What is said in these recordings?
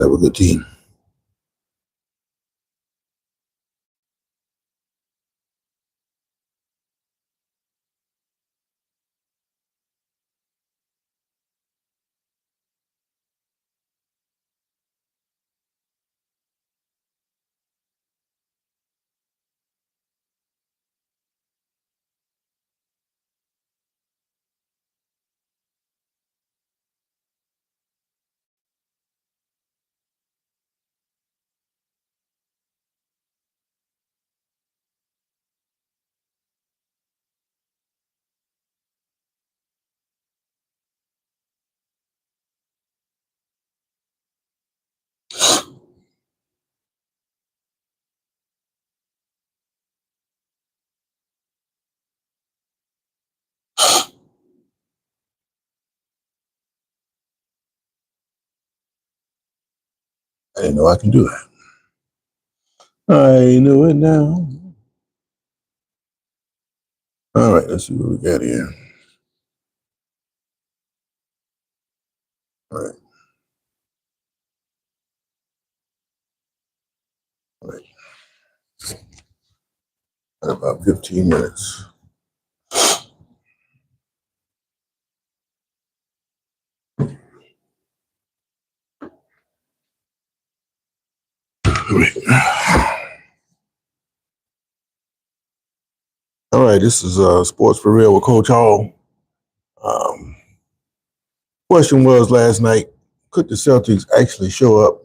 They have a good team. I didn't know I can do that. I know it now. All right, let's see what we got here. All right. All right. About 15 minutes. All right, this is Sports for Real with Coach Hall. Question was last night, could the Celtics actually show up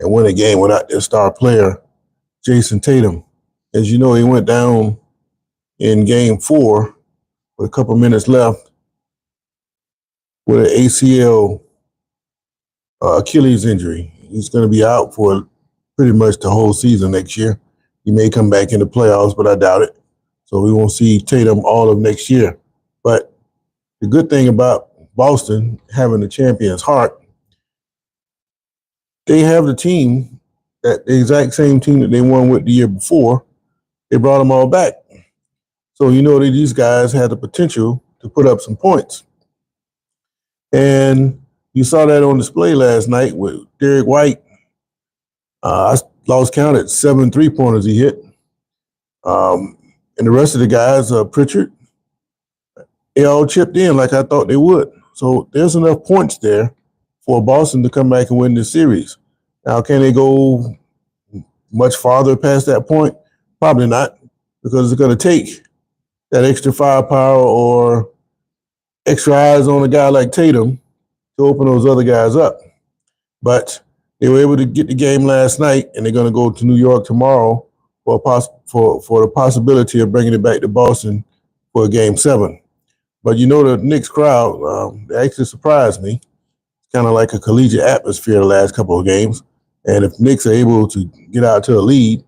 and win a game without their star player, Jason Tatum? As you know, he went down in game 4 with a couple minutes left with an ACL Achilles injury. He's going to be out for pretty much the whole season next year. He may come back in the playoffs, but I doubt it. So we won't see Tatum all of next year. But the good thing about Boston having the champion's heart, they have the team, that the exact same team that they won with the year before. They brought them all back. So you know that these guys had the potential to put up some points. And you saw that on display last night with Derek White. I lost count at 7 3-pointers he hit. And the rest of the guys, Pritchard, they all chipped in like I thought they would. So there's enough points there for Boston to come back and win this series. Now, can they go much farther past that point? Probably not, because it's going to take that extra firepower or extra eyes on a guy like Tatum to open those other guys up. But they were able to get the game last night, and they're going to go to New York tomorrow for the possibility of bringing it back to Boston for a Game 7. But you know, the Knicks crowd, they actually surprised me. It's kind of like a collegiate atmosphere the last couple of games. And if Knicks are able to get out to a lead,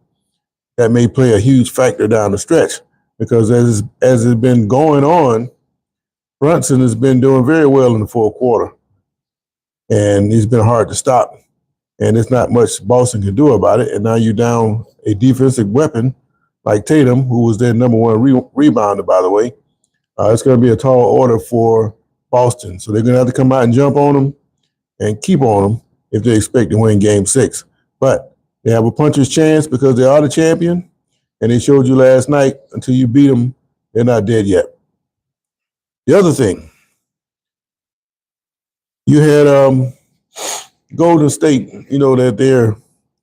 that may play a huge factor down the stretch. Because as it's been going on, Brunson has been doing very well in the fourth quarter. And he's been hard to stop. And there's not much Boston can do about it. And now you're down a defensive weapon like Tatum, who was their number one rebounder, by the way. It's going to be a tall order for Boston. So they're going to have to come out and jump on them and keep on them if they expect to win Game 6. But they have a puncher's chance because they are the champion. And they showed you last night, until you beat them, they're not dead yet. The other thing, you had Golden State, you know that they're a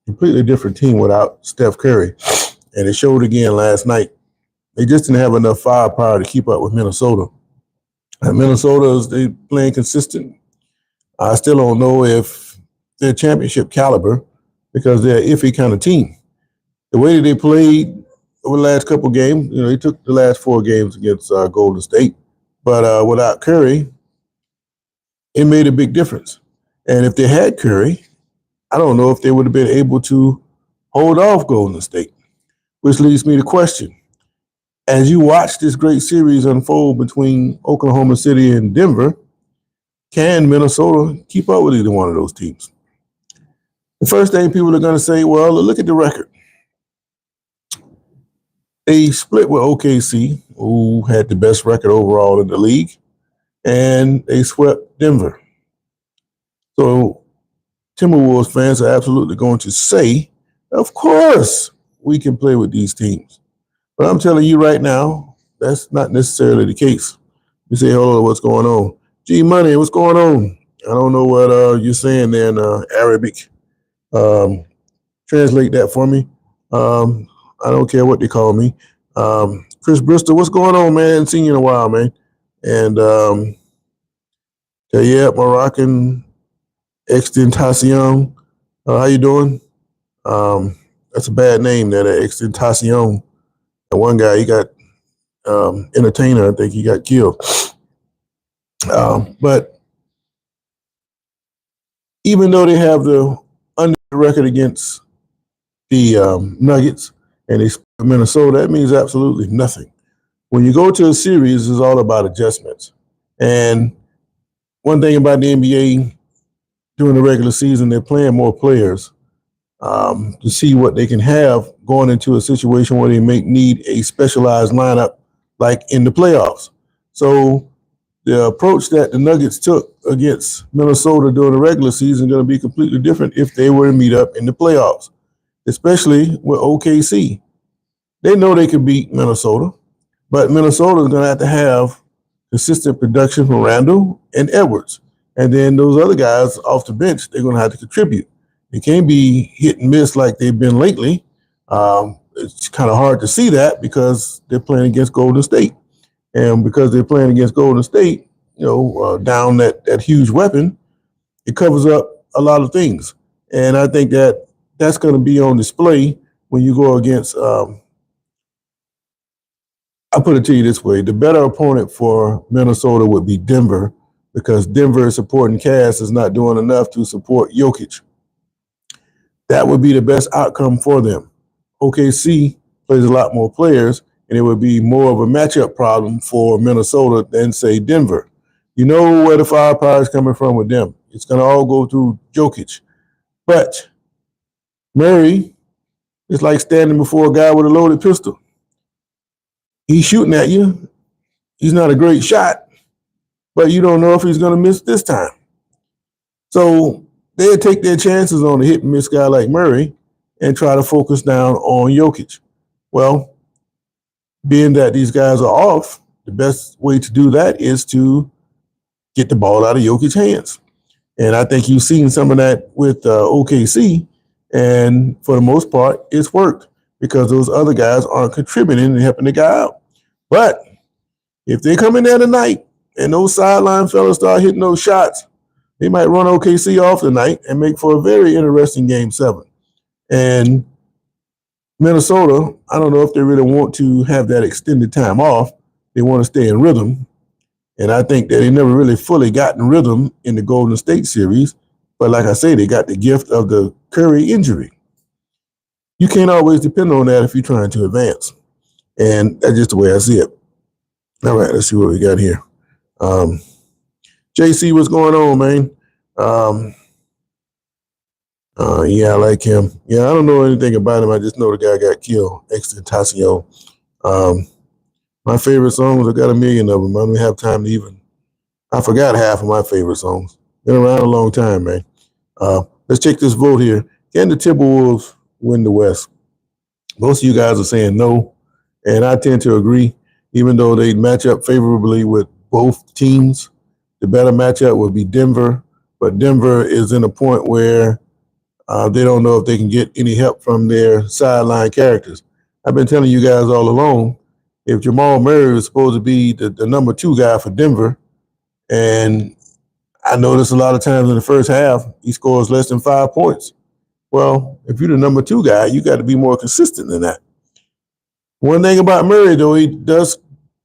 completely different team without Steph Curry. And it showed again last night. They just didn't have enough firepower to keep up with Minnesota. And Minnesota, they playing consistent. I still don't know if they're championship caliber because they're an iffy kind of team. The way that they played over the last couple of games, you know, they took the last 4 games against Golden State. But without Curry, it made a big difference. And if they had Curry, I don't know if they would have been able to hold off Golden State, which leads me to question. As you watch this great series unfold between Oklahoma City and Denver, can Minnesota keep up with either one of those teams? The first thing people are going to say, well, look at the record. They split with OKC, who had the best record overall in the league, and they swept Denver. So Timberwolves fans are absolutely going to say, of course, we can play with these teams. But I'm telling you right now, that's not necessarily the case. You say, hello, what's going on? G Money, what's going on? I don't know what you're saying there in Arabic. Um, Translate that for me. I don't care what they call me. Chris Bristol, what's going on, man? Seen you in a while, man. And yeah, Moroccan Extentacion. How you doing? That's a bad name there, that Extentacion. And one guy, he got entertainer, I think he got killed. But even though they have the under record against the Nuggets and they split Minnesota, that means absolutely nothing. When you go to a series, it's all about adjustments. And one thing about the NBA during the regular season, they're playing more players to see what they can have going into a situation where they may need a specialized lineup like in the playoffs. So the approach that the Nuggets took against Minnesota during the regular season is going to be completely different if they were to meet up in the playoffs, especially with OKC. They know they can beat Minnesota, but Minnesota is going to have consistent production from Randall and Edwards. And then those other guys off the bench, they're going to have to contribute. They can't be hit and miss like they've been lately. It's kind of hard to see that because they're playing against Golden State. And because they're playing against Golden State, down that huge weapon, it covers up a lot of things. And I think that that's going to be on display when you go against, I'll put it to you this way, the better opponent for Minnesota would be Denver because Denver's supporting cast is not doing enough to support Jokic. That would be the best outcome for them. OKC plays a lot more players, and it would be more of a matchup problem for Minnesota than, say, Denver. You know where the firepower is coming from with them. It's going to all go through Jokic. But Murray is like standing before a guy with a loaded pistol. He's shooting at you. He's not a great shot, but you don't know if he's going to miss this time. So they'll take their chances on a hit and miss guy like Murray and try to focus down on Jokic. Well, being that these guys are off, the best way to do that is to get the ball out of Jokic's hands. And I think you've seen some of that with OKC, and for the most part, it's worked because those other guys aren't contributing and helping the guy out. But if they come in there tonight and those sideline fellas start hitting those shots, they might run OKC off tonight and make for a very interesting Game 7. And Minnesota, I don't know if they really want to have that extended time off. They want to stay in rhythm. And I think that they never really fully got in rhythm in the Golden State series. But like I say, they got the gift of the Curry injury. You can't always depend on that if you're trying to advance. And that's just the way I see it. All right, let's see what we got here. JC, what's going on, man? Yeah, I like him. Yeah, I don't know anything about him. I just know the guy got killed. Extentacion. My favorite songs, I got a million of them. I don't have time to even. I forgot half of my favorite songs. Been around a long time, man. Let's check this vote here. Can the Timberwolves win the West? Most of you guys are saying no, and I tend to agree. Even though they match up favorably with both teams, the better matchup would be Denver. But Denver is in a point where they don't know if they can get any help from their sideline characters. I've been telling you guys all along, if Jamal Murray is supposed to be the number 2 guy for Denver, and I notice a lot of times in the first half, he scores less than 5 points. Well, if you're the number 2 guy, you got to be more consistent than that. One thing about Murray, though, he does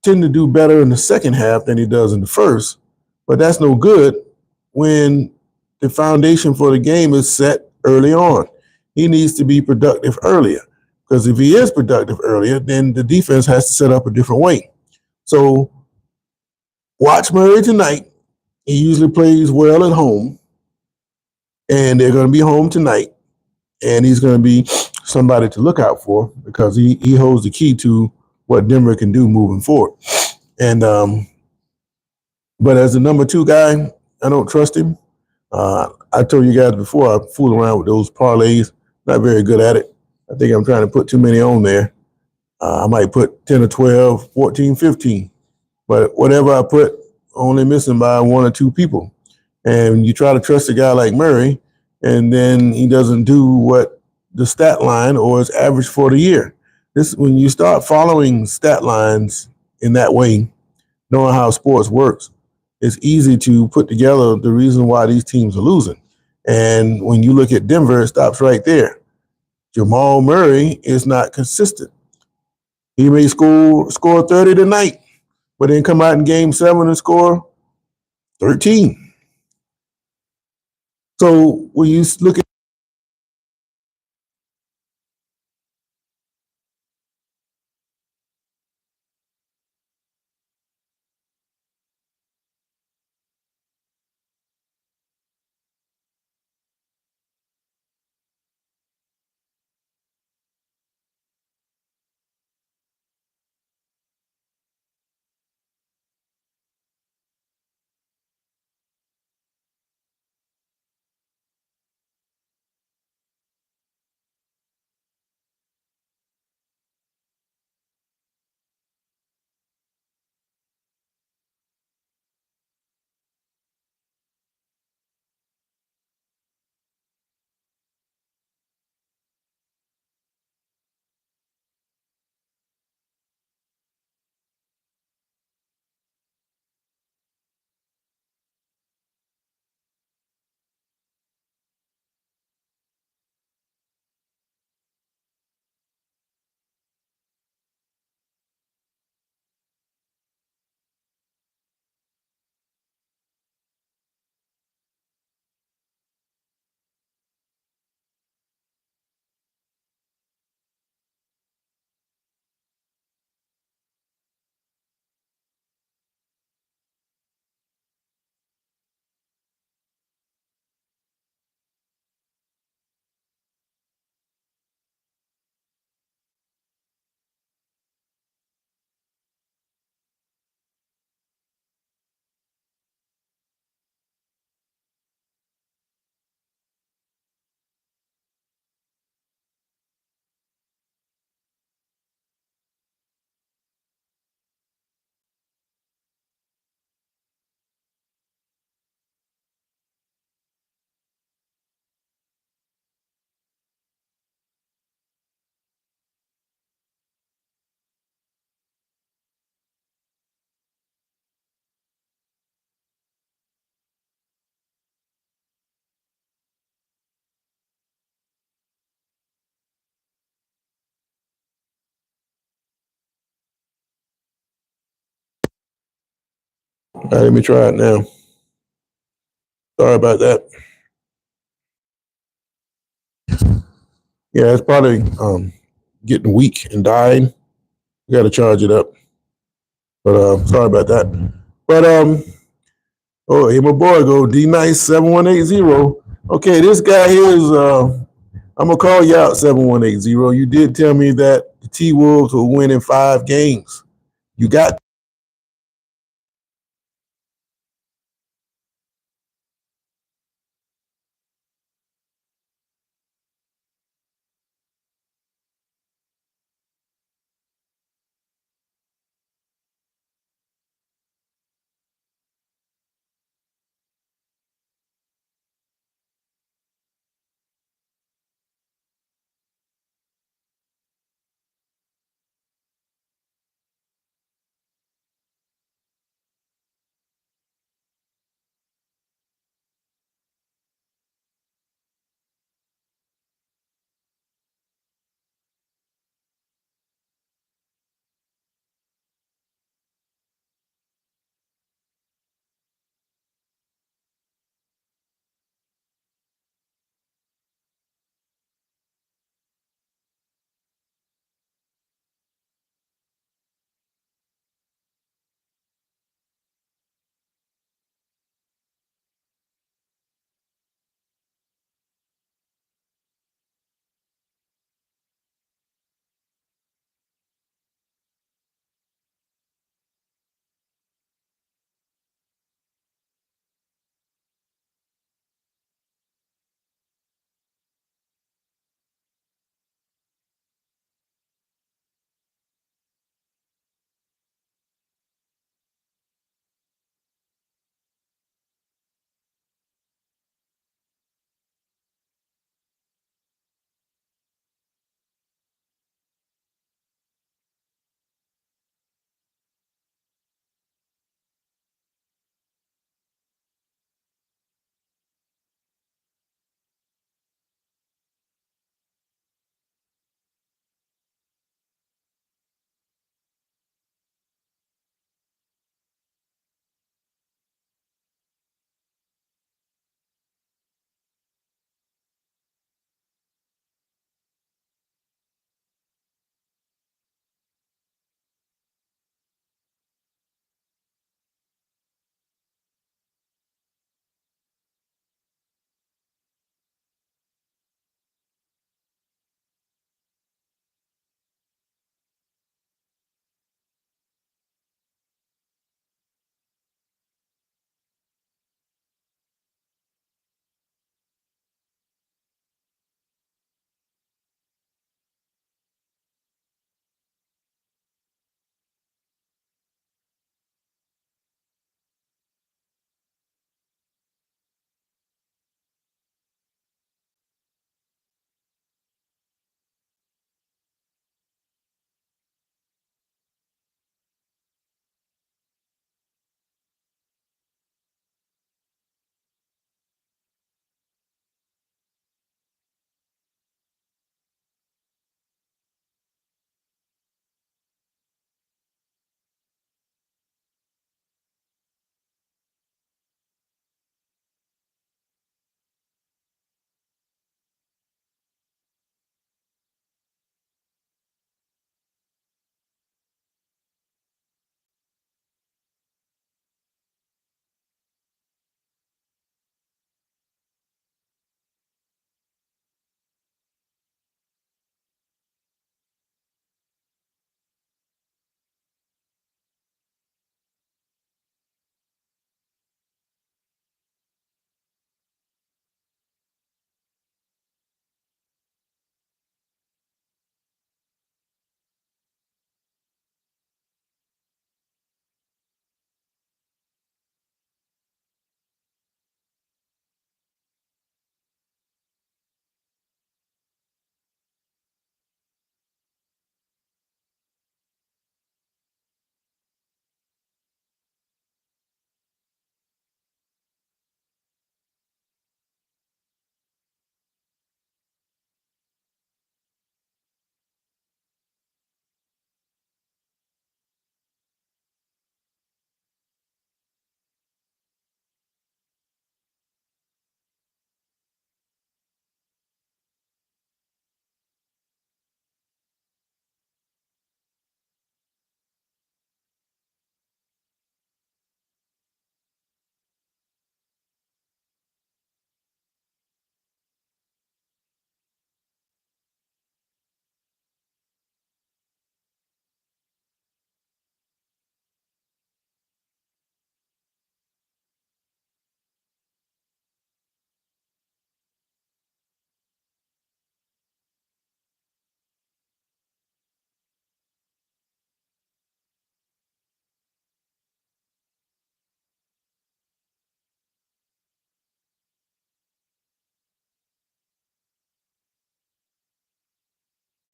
tend to do better in the second half than he does in the first, but that's no good when the foundation for the game is set early on. He needs to be productive earlier, because if he is productive earlier, then the defense has to set up a different way. So watch Murray tonight. He usually plays well at home, and they're going to be home tonight, and he's going to be somebody to look out for because he holds the key to what Denver can do moving forward. And but as the number 2 guy, I don't trust him. I told you guys before, I fool around with those parlays. Not very good at it. I think I'm trying to put too many on there. I might put 10 or 12, 14, 15. But whatever I put, only missing by one or two people. And you try to trust a guy like Murray, and then he doesn't do what the stat line or his average for the year. This when you start following stat lines in that way, knowing how sports works, it's easy to put together the reason why these teams are losing. And when you look at Denver, it stops right there. Jamal Murray is not consistent. He may score 30 tonight, but then come out in game 7 and score 13. So when you look at let me try it now. Sorry about that. Yeah, it's probably getting weak and dying. You got to charge it up. But sorry about that. But oh, here my boy go D Nice 7180. Okay, this guy here is I'm gonna call you out 7180. You did tell me that the T Wolves will win in 5 games. You got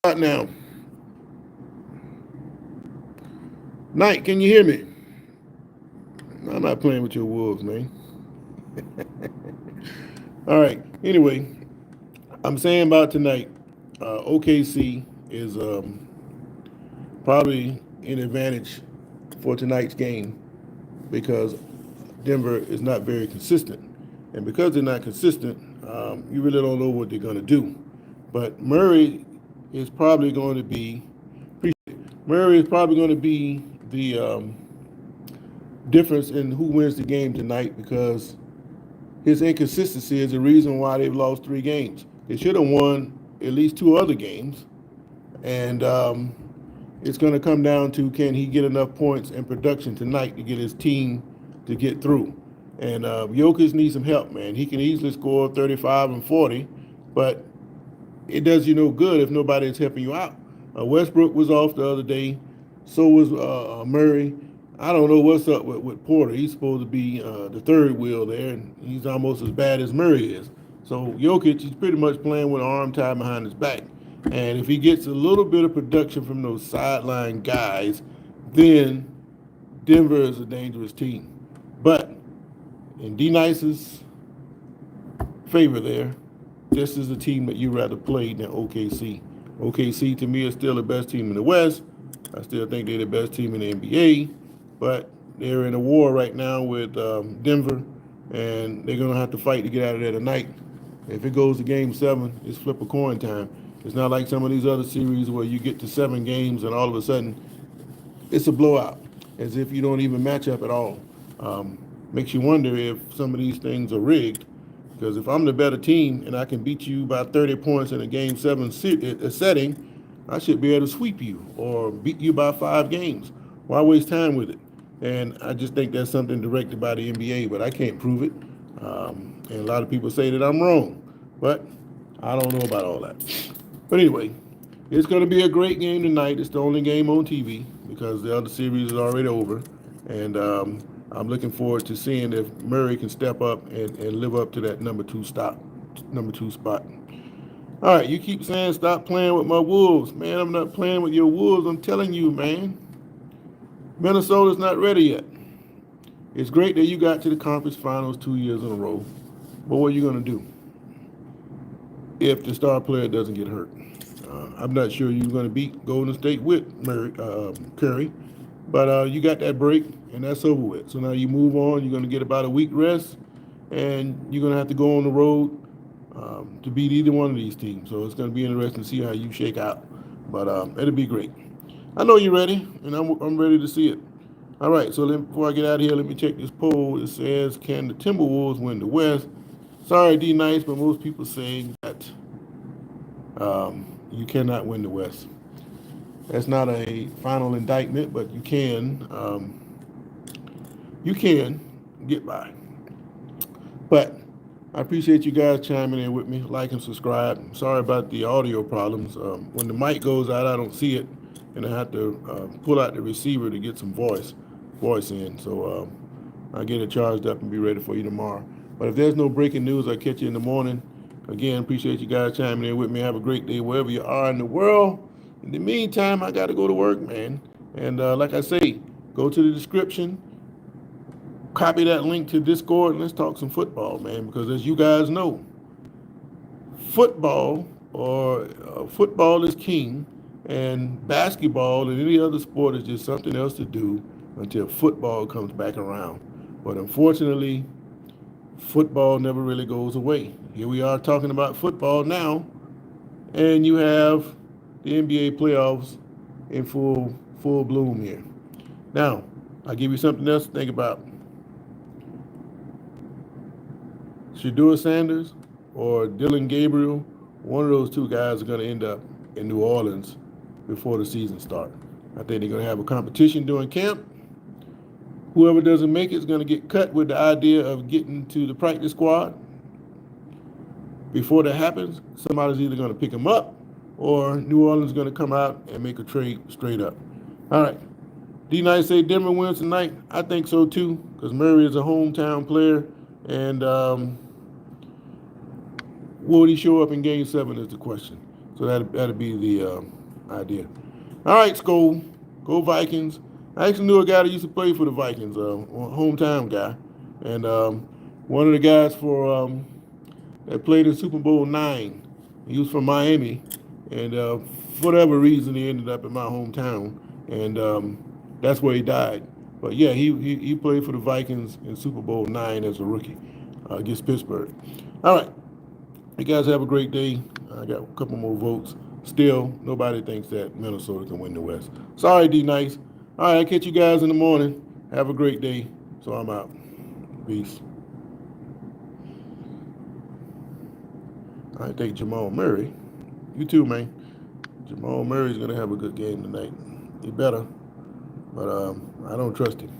Now, Knight, can you hear me? I'm not playing with your wolves, man. All right. Anyway, I'm saying about tonight, OKC is probably an advantage for tonight's game because Denver is not very consistent. And because they're not consistent, you really don't know what they're going to do. But is probably going to be Murray is probably going to be the difference in who wins the game tonight because his inconsistency is the reason why they've lost 3 games. They should have won at least 2 other games, and it's going to come down to can he get enough points and production tonight to get his team to get through. And Jokic needs some help, man. He can easily score 35 and 40, but it does you no good if nobody is helping you out. Westbrook was off the other day. So was Murray. I don't know what's up with Porter. He's supposed to be the third wheel there, and he's almost as bad as Murray is. So Jokic, he's pretty much playing with an arm tied behind his back. And if he gets a little bit of production from those sideline guys, then Denver is a dangerous team. But in D-Nice's favor there, this is the team that you'd rather play than OKC. OKC, to me, is still the best team in the West. I still think they're the best team in the NBA, but they're in a war right now with Denver, and they're going to have to fight to get out of there tonight. If it goes to Game 7, it's flip a coin time. It's not like some of these other series where you get to 7 games and all of a sudden it's a blowout, as if you don't even match up at all. Makes you wonder if some of these things are rigged. Because if I'm the better team and I can beat you by 30 points in a Game 7 setting, I should be able to sweep you or beat you by 5 games. Why waste time with it? And I just think that's something directed by the NBA, but I can't prove it. And a lot of people say that I'm wrong, but I don't know about all that. But anyway, it's going to be a great game tonight. It's the only game on TV because the other series is already over. And I'm looking forward to seeing if Murray can step up and live up to that number 2 spot. All right, you keep saying stop playing with my Wolves. Man, I'm not playing with your Wolves. I'm telling you, man. Minnesota's not ready yet. It's great that you got to the conference finals 2 years in a row. But what are you going to do if the star player doesn't get hurt? I'm not sure you're going to beat Golden State with Curry. But you got that break, and that's over with. So now you move on. You're going to get about a week rest, and you're going to have to go on the road to beat either one of these teams. So it's going to be interesting to see how you shake out. But it'll be great. I know you're ready, and I'm ready to see it. All right, so before I get out of here, let me check this poll. It says, can the Timberwolves win the West? Sorry, D-Nice, but most people say that you cannot win the West. That's not a final indictment, but you can get by. But I appreciate you guys chiming in with me. Like and subscribe. Sorry about the audio problems. When the mic goes out, I don't see it, and I have to pull out the receiver to get some voice in. So I'll get it charged up and be ready for you tomorrow. But if there's no breaking news, I'll catch you in the morning. Again, appreciate you guys chiming in with me. Have a great day wherever you are in the world. In the meantime, I got to go to work, man. And like I say, go to the description, copy that link to Discord, and let's talk some football, man. Because as you guys know, football is king, and basketball and any other sport is just something else to do until football comes back around. But unfortunately, football never really goes away. Here we are talking about football now, and you have the NBA playoffs in full bloom here. Now, I'll give you something else to think about. Shedeur Sanders or Dylan Gabriel, one of those 2 guys are going to end up in New Orleans before the season starts. I think they're going to have a competition during camp. Whoever doesn't make it is going to get cut with the idea of getting to the practice squad. Before that happens, somebody's either going to pick them up or New Orleans is going to come out and make a trade straight up. All right. D-Nice say Denver wins tonight. I think so too, because Murray is a hometown player. And will he show up in Game 7 is the question. So that'd be the idea. All right, Skull. Go Vikings. I actually knew a guy that used to play for the Vikings, hometown guy, and one of the guys that played in Super Bowl IX. He was from Miami, and for whatever reason, he ended up in my hometown, and that's where he died. But yeah, he played for the Vikings in Super Bowl IX as a rookie against Pittsburgh. All right, you guys have a great day. I got a couple more votes. Still, nobody thinks that Minnesota can win the West. Sorry, D Nice. All right, I'll catch you guys in the morning. Have a great day. So I'm out. Peace. I think Jamal Murray. You too, man. Jamal Murray's gonna have a good game tonight. He better, but I don't trust him.